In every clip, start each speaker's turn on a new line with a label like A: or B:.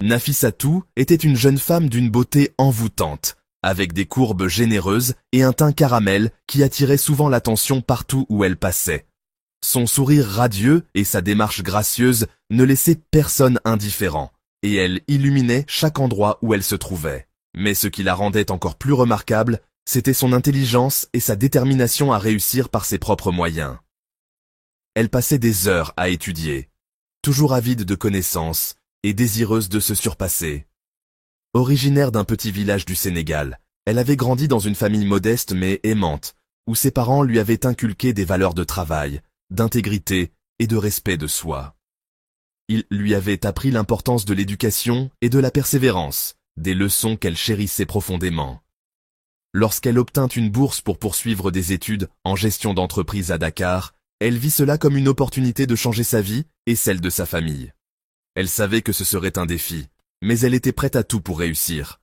A: Nafissatou était une jeune femme d'une beauté envoûtante, avec des courbes généreuses et un teint caramel qui attirait souvent l'attention partout où elle passait. Son sourire radieux et sa démarche gracieuse ne laissaient personne indifférent, et elle illuminait chaque endroit où elle se trouvait. Mais ce qui la rendait encore plus remarquable, c'était son intelligence et sa détermination à réussir par ses propres moyens. Elle passait des heures à étudier, toujours avide de connaissances et désireuse de se surpasser. Originaire d'un petit village du Sénégal, elle avait grandi dans une famille modeste mais aimante, où ses parents lui avaient inculqué des valeurs de travail, d'intégrité et de respect de soi. Ils lui avaient appris l'importance de l'éducation et de la persévérance, des leçons qu'elle chérissait profondément. Lorsqu'elle obtint une bourse pour poursuivre des études en gestion d'entreprise à Dakar, elle vit cela comme une opportunité de changer sa vie et celle de sa famille. Elle savait que ce serait un défi, mais elle était prête à tout pour réussir.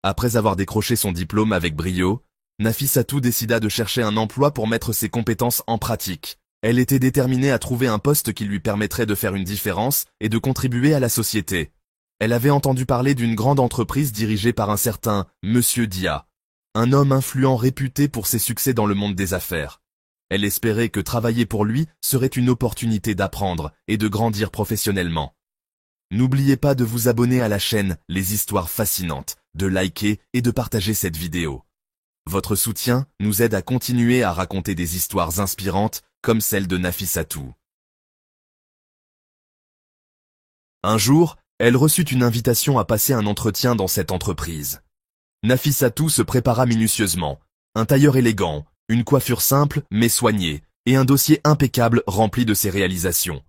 A: Après avoir décroché son diplôme avec brio, Nafissatou décida de chercher un emploi pour mettre ses compétences en pratique. Elle était déterminée à trouver un poste qui lui permettrait de faire une différence et de contribuer à la société. Elle avait entendu parler d'une grande entreprise dirigée par un certain Monsieur Dia, un homme influent réputé pour ses succès dans le monde des affaires. Elle espérait que travailler pour lui serait une opportunité d'apprendre et de grandir professionnellement. N'oubliez pas de vous abonner à la chaîne Les Histoires Fascinantes, de liker et de partager cette vidéo. Votre soutien nous aide à continuer à raconter des histoires inspirantes comme celle de Nafissatou. Un jour, elle reçut une invitation à passer un entretien dans cette entreprise. Nafissatou se prépara minutieusement, un tailleur élégant, une coiffure simple mais soignée, et un dossier impeccable rempli de ses réalisations.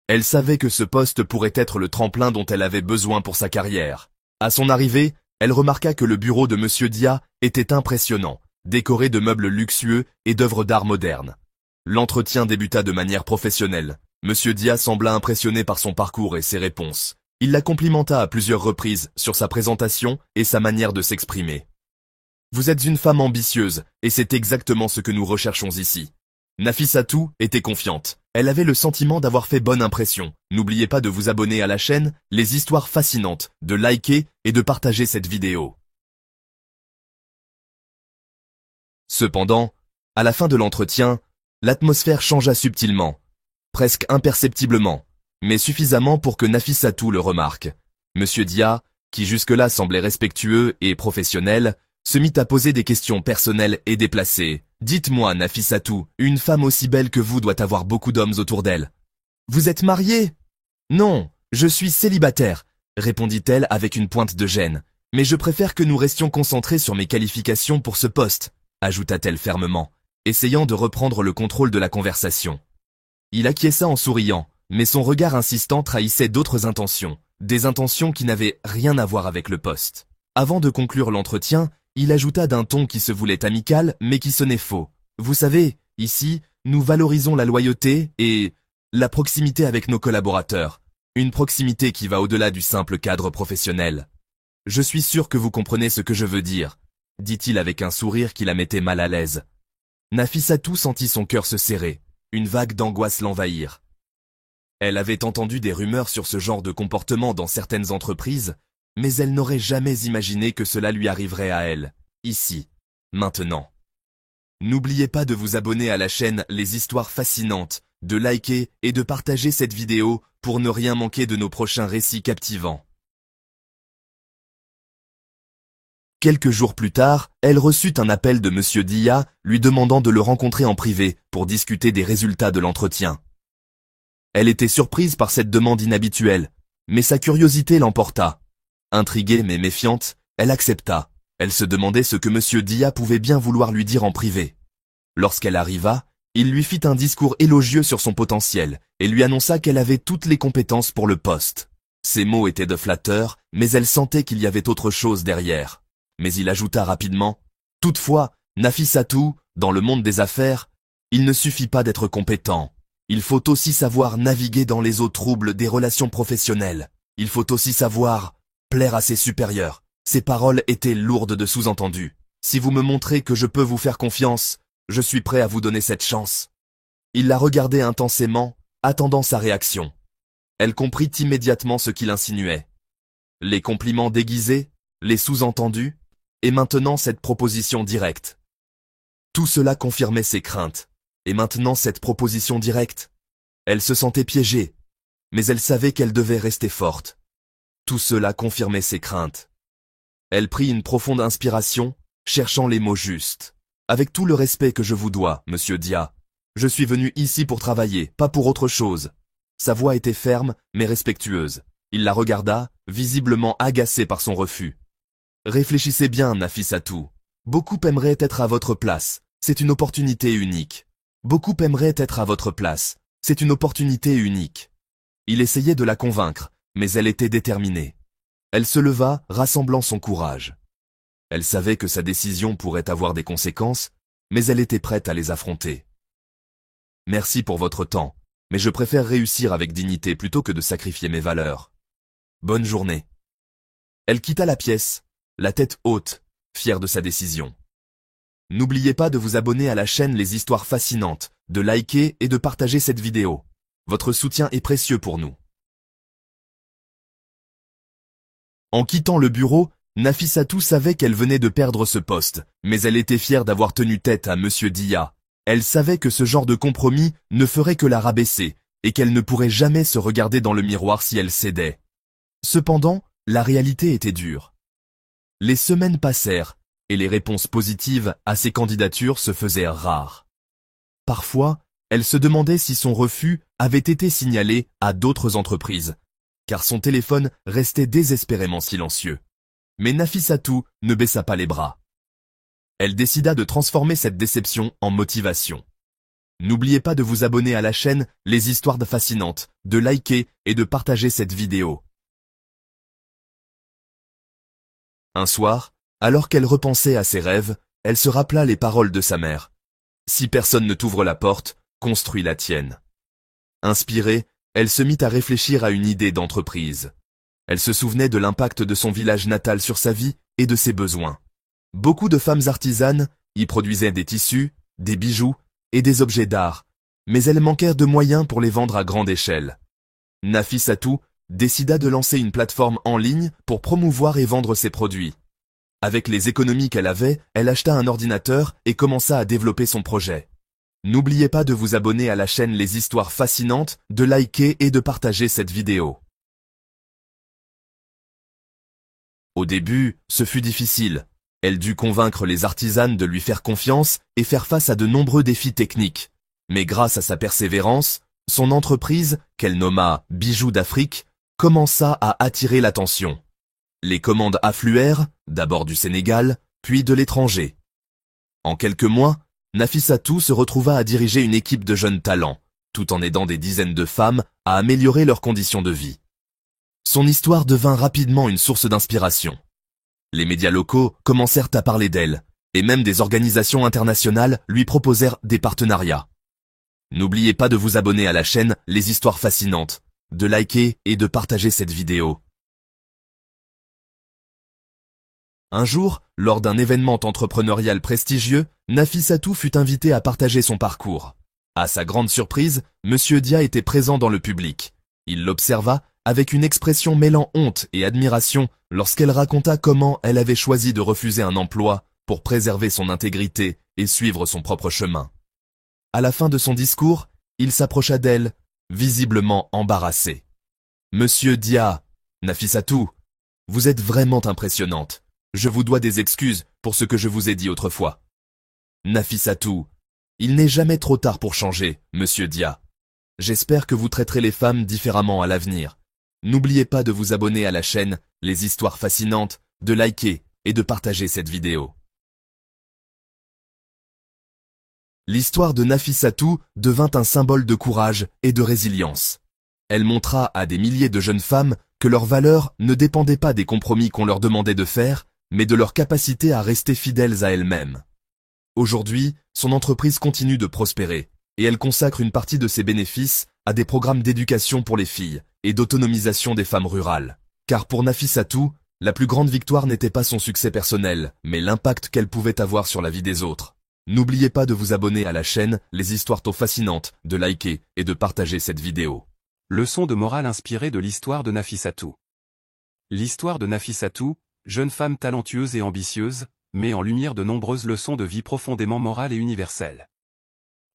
A: Elle savait que ce poste pourrait être le tremplin dont elle avait besoin pour sa carrière. À son arrivée, elle remarqua que le bureau de Monsieur Dia était impressionnant, décoré de meubles luxueux et d'œuvres d'art modernes. L'entretien débuta de manière professionnelle. Monsieur Dia sembla impressionné par son parcours et ses réponses. Il la complimenta à plusieurs reprises sur sa présentation et sa manière de s'exprimer. « Vous êtes une femme ambitieuse, et c'est exactement ce que nous recherchons ici. » Nafissatou était confiante. Elle avait le sentiment d'avoir fait bonne impression. N'oubliez pas de vous abonner à la chaîne Les Histoires Fascinantes, de liker et de partager cette vidéo. Cependant, à la fin de l'entretien, l'atmosphère changea subtilement, presque imperceptiblement, mais suffisamment pour que Nafissatou le remarque. Monsieur Dia, qui jusque-là semblait respectueux et professionnel, se mit à poser des questions personnelles et déplacées. « Dites-moi, Nafissatou, une femme aussi belle que vous doit avoir beaucoup d'hommes autour d'elle. Vous êtes mariée ?»« Non, je suis célibataire, » répondit-elle avec une pointe de gêne. « Mais je préfère que nous restions concentrés sur mes qualifications pour ce poste, » ajouta-t-elle fermement, essayant de reprendre le contrôle de la conversation. Il acquiesça en souriant, mais son regard insistant trahissait d'autres intentions, des intentions qui n'avaient rien à voir avec le poste. Avant de conclure l'entretien, il ajouta d'un ton qui se voulait amical, mais qui sonnait faux. « Vous savez, ici, nous valorisons la loyauté et la proximité avec nos collaborateurs. Une proximité qui va au-delà du simple cadre professionnel. Je suis sûr que vous comprenez ce que je veux dire, » dit-il avec un sourire qui la mettait mal à l'aise. Nafissatou sentit son cœur se serrer. Une vague d'angoisse l'envahir. Elle avait entendu des rumeurs sur ce genre de comportement dans certaines entreprises, mais elle n'aurait jamais imaginé que cela lui arriverait à elle, ici, maintenant. N'oubliez pas de vous abonner à la chaîne Les Histoires Fascinantes, de liker et de partager cette vidéo pour ne rien manquer de nos prochains récits captivants. Quelques jours plus tard, elle reçut un appel de Monsieur Dia lui demandant de le rencontrer en privé pour discuter des résultats de l'entretien. Elle était surprise par cette demande inhabituelle, mais sa curiosité l'emporta. Intriguée mais méfiante, elle accepta. Elle se demandait ce que Monsieur Dia pouvait bien vouloir lui dire en privé. Lorsqu'elle arriva, il lui fit un discours élogieux sur son potentiel et lui annonça qu'elle avait toutes les compétences pour le poste. Ses mots étaient de flatteurs, mais elle sentait qu'il y avait autre chose derrière. Mais il ajouta rapidement, « Toutefois, Nafissatou, dans le monde des affaires, il ne suffit pas d'être compétent. Il faut aussi savoir naviguer dans les eaux troubles des relations professionnelles. Il faut aussi savoir plaire à ses supérieurs. » Ces paroles étaient lourdes de sous-entendus. « Si vous me montrez que je peux vous faire confiance, je suis prêt à vous donner cette chance. » Il la regardait intensément, attendant sa réaction. Elle comprit immédiatement ce qu'il insinuait. les compliments déguisés, les sous-entendus, et maintenant cette proposition directe. Tout cela confirmait ses craintes, et maintenant cette proposition directe. Elle se sentait piégée, mais elle savait qu'elle devait rester forte. Tout cela confirmait ses craintes. Elle prit une profonde inspiration, cherchant les mots justes. Avec tout le respect que je vous dois, monsieur Dia, je suis venu ici pour travailler, pas pour autre chose. Sa voix était ferme, mais respectueuse. Il la regarda, visiblement agacé par son refus. Réfléchissez bien, Nafissatou. Beaucoup aimeraient être à votre place. C'est une opportunité unique. Beaucoup aimeraient être à votre place. C'est une opportunité unique. Il essayait de la convaincre, mais elle était déterminée. Elle se leva, rassemblant son courage. Elle savait que sa décision pourrait avoir des conséquences, mais elle était prête à les affronter. Merci pour votre temps, mais je préfère réussir avec dignité plutôt que de sacrifier mes valeurs. Bonne journée. Elle quitta la pièce, la tête haute, fière de sa décision. N'oubliez pas de vous abonner à la chaîne Les Histoires Fascinantes, de liker et de partager cette vidéo. Votre soutien est précieux pour nous. En quittant le bureau, Nafissatou savait qu'elle venait de perdre ce poste, mais elle était fière d'avoir tenu tête à Monsieur Dia. Elle savait que ce genre de compromis ne ferait que la rabaisser, et qu'elle ne pourrait jamais se regarder dans le miroir si elle cédait. Cependant, la réalité était dure. Les semaines passèrent, et les réponses positives à ses candidatures se faisaient rares. Parfois, elle se demandait si son refus avait été signalé à d'autres entreprises, car son téléphone restait désespérément silencieux. Mais Nafissatou ne baissa pas les bras. Elle décida de transformer cette déception en motivation. N'oubliez pas de vous abonner à la chaîne Les Histoires Fascinantes, de liker et de partager cette vidéo. Un soir, alors qu'elle repensait à ses rêves, elle se rappela les paroles de sa mère. Si personne ne t'ouvre la porte, construis la tienne. Inspirée, elle se mit à réfléchir à une idée d'entreprise. Elle se souvenait de l'impact de son village natal sur sa vie et de ses besoins. Beaucoup de femmes artisanes y produisaient des tissus, des bijoux et des objets d'art, mais elles manquèrent de moyens pour les vendre à grande échelle. Nafissatou décida de lancer une plateforme en ligne pour promouvoir et vendre ses produits. Avec les économies qu'elle avait, elle acheta un ordinateur et commença à développer son projet. N'oubliez pas de vous abonner à la chaîne Les Histoires Fascinantes, de liker et de partager cette vidéo. Au début, ce fut difficile. Elle dut convaincre les artisanes de lui faire confiance et faire face à de nombreux défis techniques. Mais grâce à sa persévérance, son entreprise, qu'elle nomma Bijoux d'Afrique, commença à attirer l'attention. Les commandes affluèrent, d'abord du Sénégal, puis de l'étranger. En quelques mois, Nafissatou se retrouva à diriger une équipe de jeunes talents, tout en aidant des dizaines de femmes à améliorer leurs conditions de vie. Son histoire devint rapidement une source d'inspiration. Les médias locaux commencèrent à parler d'elle, et même des organisations internationales lui proposèrent des partenariats. N'oubliez pas de vous abonner à la chaîne Les Histoires Fascinantes, de liker et de partager cette vidéo. Un jour, lors d'un événement entrepreneurial prestigieux, Nafissatou fut invitée à partager son parcours. À sa grande surprise, Monsieur Dia était présent dans le public. Il l'observa avec une expression mêlant honte et admiration lorsqu'elle raconta comment elle avait choisi de refuser un emploi pour préserver son intégrité et suivre son propre chemin. À la fin de son discours, il s'approcha d'elle, visiblement embarrassé. « Monsieur Dia, Nafissatou, vous êtes vraiment impressionnante. Je vous dois des excuses pour ce que je vous ai dit autrefois. » Nafissatou, il n'est jamais trop tard pour changer, Monsieur Dia. J'espère que vous traiterez les femmes différemment à l'avenir. N'oubliez pas de vous abonner à la chaîne Les Histoires Fascinantes, de liker et de partager cette vidéo. L'histoire de Nafissatou devint un symbole de courage et de résilience. Elle montra à des milliers de jeunes femmes que leurs valeurs ne dépendaient pas des compromis qu'on leur demandait de faire, mais de leur capacité à rester fidèles à elles-mêmes. Aujourd'hui, son entreprise continue de prospérer, et elle consacre une partie de ses bénéfices à des programmes d'éducation pour les filles et d'autonomisation des femmes rurales. Car pour Nafissatou, la plus grande victoire n'était pas son succès personnel, mais l'impact qu'elle pouvait avoir sur la vie des autres. N'oubliez pas de vous abonner à la chaîne Les Histoires Fascinantes, de liker et de partager cette vidéo.
B: Leçon de morale inspirée de l'histoire de Nafissatou. L'histoire de Nafissatou, jeune femme talentueuse et ambitieuse, met en lumière de nombreuses leçons de vie profondément morales et universelles.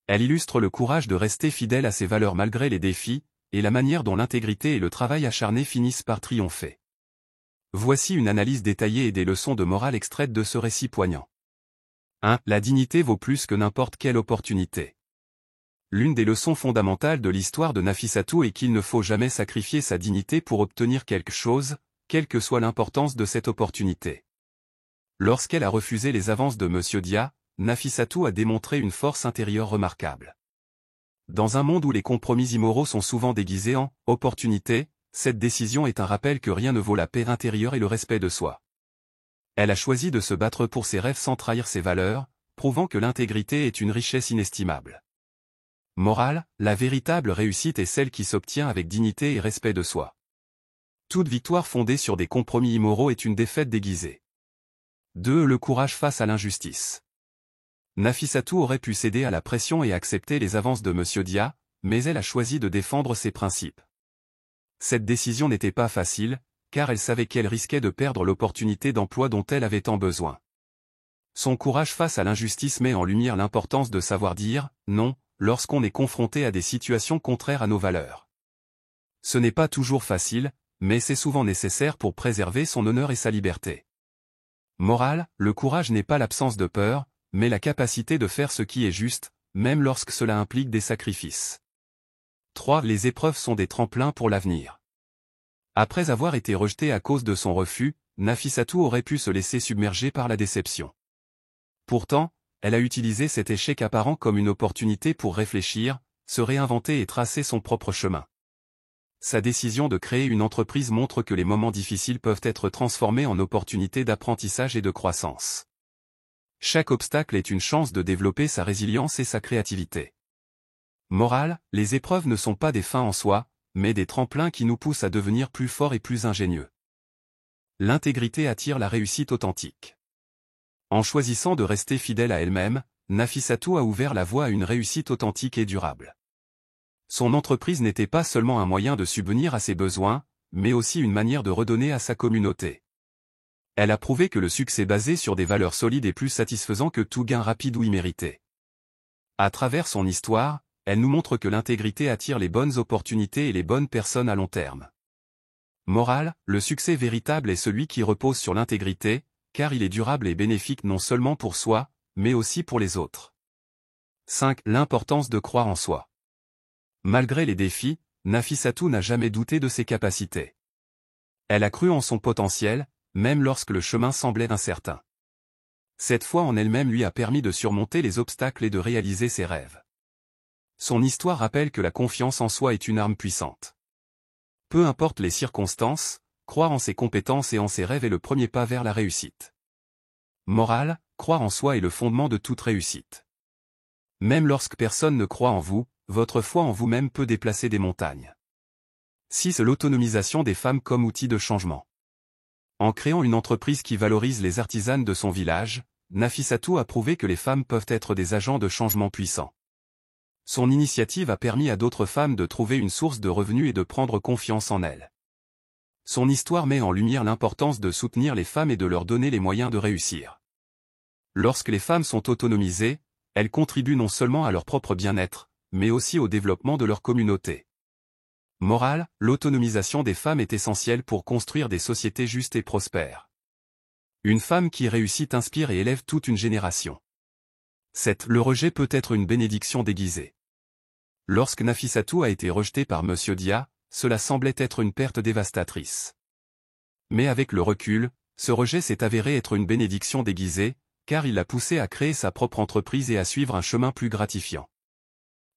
B: Elle illustre le courage de rester fidèle à ses valeurs malgré les défis, et la manière dont l'intégrité et le travail acharné finissent par triompher. Voici une analyse détaillée et des leçons de morale extraites de ce récit poignant. 1. La dignité vaut plus que n'importe quelle opportunité. L'une des leçons fondamentales de l'histoire de Nafissatou est qu'il ne faut jamais sacrifier sa dignité pour obtenir quelque chose, quelle que soit l'importance de cette opportunité. Lorsqu'elle a refusé les avances de M. Dia, Nafissatou a démontré une force intérieure remarquable. Dans un monde où les compromis immoraux sont souvent déguisés en « opportunité », cette décision est un rappel que rien ne vaut la paix intérieure et le respect de soi. Elle a choisi de se battre pour ses rêves sans trahir ses valeurs, prouvant que l'intégrité est une richesse inestimable. Morale, la véritable réussite est celle qui s'obtient avec dignité et respect de soi. Toute victoire fondée sur des compromis immoraux est une défaite déguisée. 2. Le courage face à l'injustice. Nafissatou aurait pu céder à la pression et accepter les avances de M. Dia, mais elle a choisi de défendre ses principes. Cette décision n'était pas facile, car elle savait qu'elle risquait de perdre l'opportunité d'emploi dont elle avait tant besoin. Son courage face à l'injustice met en lumière l'importance de savoir dire « non » lorsqu'on est confronté à des situations contraires à nos valeurs. Ce n'est pas toujours facile, mais c'est souvent nécessaire pour préserver son honneur et sa liberté. Morale, le courage n'est pas l'absence de peur, mais la capacité de faire ce qui est juste, même lorsque cela implique des sacrifices. 3. Les épreuves sont des tremplins pour l'avenir. Après avoir été rejetée à cause de son refus, Nafissatou aurait pu se laisser submerger par la déception. Pourtant, elle a utilisé cet échec apparent comme une opportunité pour réfléchir, se réinventer et tracer son propre chemin. Sa décision de créer une entreprise montre que les moments difficiles peuvent être transformés en opportunités d'apprentissage et de croissance. Chaque obstacle est une chance de développer sa résilience et sa créativité. Morale, les épreuves ne sont pas des fins en soi, mais des tremplins qui nous poussent à devenir plus forts et plus ingénieux. L'intégrité attire la réussite authentique. En choisissant de rester fidèle à elle-même, Nafissatou a ouvert la voie à une réussite authentique et durable. Son entreprise n'était pas seulement un moyen de subvenir à ses besoins, mais aussi une manière de redonner à sa communauté. Elle a prouvé que le succès basé sur des valeurs solides est plus satisfaisant que tout gain rapide ou immérité. À travers son histoire, elle nous montre que l'intégrité attire les bonnes opportunités et les bonnes personnes à long terme. Morale, le succès véritable est celui qui repose sur l'intégrité, car il est durable et bénéfique non seulement pour soi, mais aussi pour les autres. 5. L'importance de croire en soi. Malgré les défis, Nafissatou n'a jamais douté de ses capacités. Elle a cru en son potentiel, même lorsque le chemin semblait incertain. Cette foi en elle-même lui a permis de surmonter les obstacles et de réaliser ses rêves. Son histoire rappelle que la confiance en soi est une arme puissante. Peu importe les circonstances, croire en ses compétences et en ses rêves est le premier pas vers la réussite. Morale, croire en soi est le fondement de toute réussite. Même lorsque personne ne croit en vous, votre foi en vous-même peut déplacer des montagnes. 6. L'autonomisation des femmes comme outil de changement. En créant une entreprise qui valorise les artisanes de son village, Nafissatou a prouvé que les femmes peuvent être des agents de changement puissants. Son initiative a permis à d'autres femmes de trouver une source de revenus et de prendre confiance en elles. Son histoire met en lumière l'importance de soutenir les femmes et de leur donner les moyens de réussir. Lorsque les femmes sont autonomisées, elles contribuent non seulement à leur propre bien-être, mais aussi au développement de leur communauté. Morale, l'autonomisation des femmes est essentielle pour construire des sociétés justes et prospères. Une femme qui réussit inspire et élève toute une génération. 7. Le rejet peut être une bénédiction déguisée. Lorsque Nafissatou a été rejetée par M. Dia, cela semblait être une perte dévastatrice. Mais avec le recul, ce rejet s'est avéré être une bénédiction déguisée, car il l'a poussée à créer sa propre entreprise et à suivre un chemin plus gratifiant.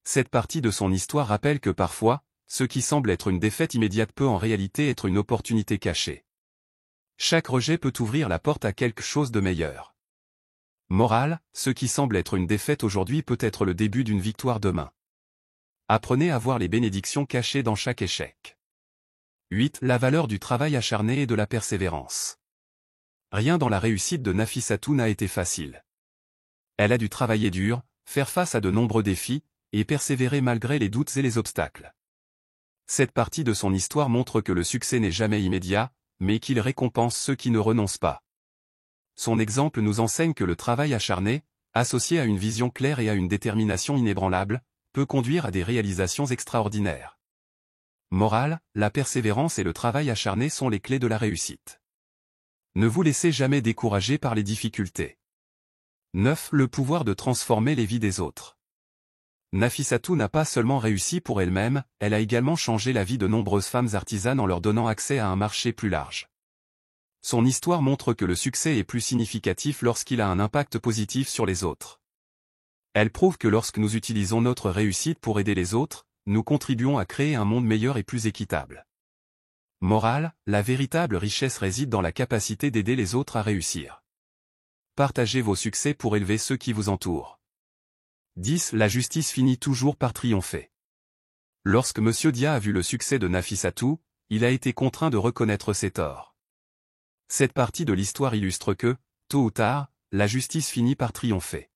B: Cette partie de son histoire rappelle que parfois, ce qui semble être une défaite immédiate peut en réalité être une opportunité cachée. Chaque rejet peut ouvrir la porte à quelque chose de meilleur. Morale, ce qui semble être une défaite aujourd'hui peut être le début d'une victoire demain. Apprenez à voir les bénédictions cachées dans chaque échec. 8. La valeur du travail acharné et de la persévérance. Rien dans la réussite de Nafissatou n'a été facile. Elle a dû travailler dur, faire face à de nombreux défis, et persévérer malgré les doutes et les obstacles. Cette partie de son histoire montre que le succès n'est jamais immédiat, mais qu'il récompense ceux qui ne renoncent pas. Son exemple nous enseigne que le travail acharné, associé à une vision claire et à une détermination inébranlable, peut conduire à des réalisations extraordinaires. Morale, la persévérance et le travail acharné sont les clés de la réussite. Ne vous laissez jamais décourager par les difficultés. 9. Le pouvoir de transformer les vies des autres. Nafissatou n'a pas seulement réussi pour elle-même, elle a également changé la vie de nombreuses femmes artisanes en leur donnant accès à un marché plus large. Son histoire montre que le succès est plus significatif lorsqu'il a un impact positif sur les autres. Elle prouve que lorsque nous utilisons notre réussite pour aider les autres, nous contribuons à créer un monde meilleur et plus équitable. Morale, la véritable richesse réside dans la capacité d'aider les autres à réussir. Partagez vos succès pour élever ceux qui vous entourent. 10. La justice finit toujours par triompher. Lorsque M. Dia a vu le succès de Nafissatou, il a été contraint de reconnaître ses torts. Cette partie de l'histoire illustre que, tôt ou tard, la justice finit par triompher.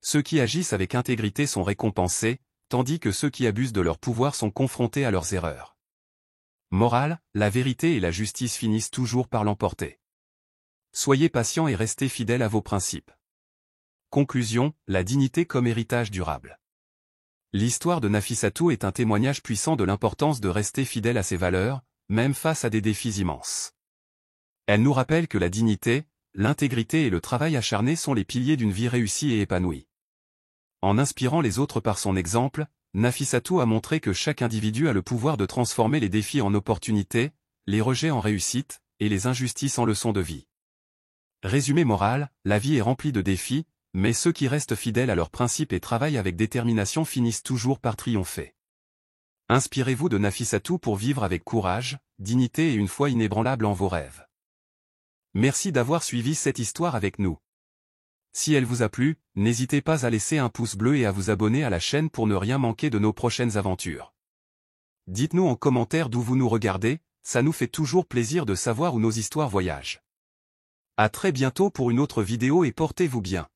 B: Ceux qui agissent avec intégrité sont récompensés, tandis que ceux qui abusent de leur pouvoir sont confrontés à leurs erreurs. Morale, la vérité et la justice finissent toujours par l'emporter. Soyez patient et restez fidèle à vos principes. Conclusion, la dignité comme héritage durable. L'histoire de Nafissatou est un témoignage puissant de l'importance de rester fidèle à ses valeurs, même face à des défis immenses. Elle nous rappelle que la dignité, l'intégrité et le travail acharné sont les piliers d'une vie réussie et épanouie. En inspirant les autres par son exemple, Nafissatou a montré que chaque individu a le pouvoir de transformer les défis en opportunités, les rejets en réussite, et les injustices en leçons de vie. Résumé moral, la vie est remplie de défis, mais ceux qui restent fidèles à leurs principes et travaillent avec détermination finissent toujours par triompher. Inspirez-vous de Nafissatou pour vivre avec courage, dignité et une foi inébranlable en vos rêves. Merci d'avoir suivi cette histoire avec nous. Si elle vous a plu, n'hésitez pas à laisser un pouce bleu et à vous abonner à la chaîne pour ne rien manquer de nos prochaines aventures. Dites-nous en commentaire d'où vous nous regardez, ça nous fait toujours plaisir de savoir où nos histoires voyagent. À très bientôt pour une autre vidéo et portez-vous bien.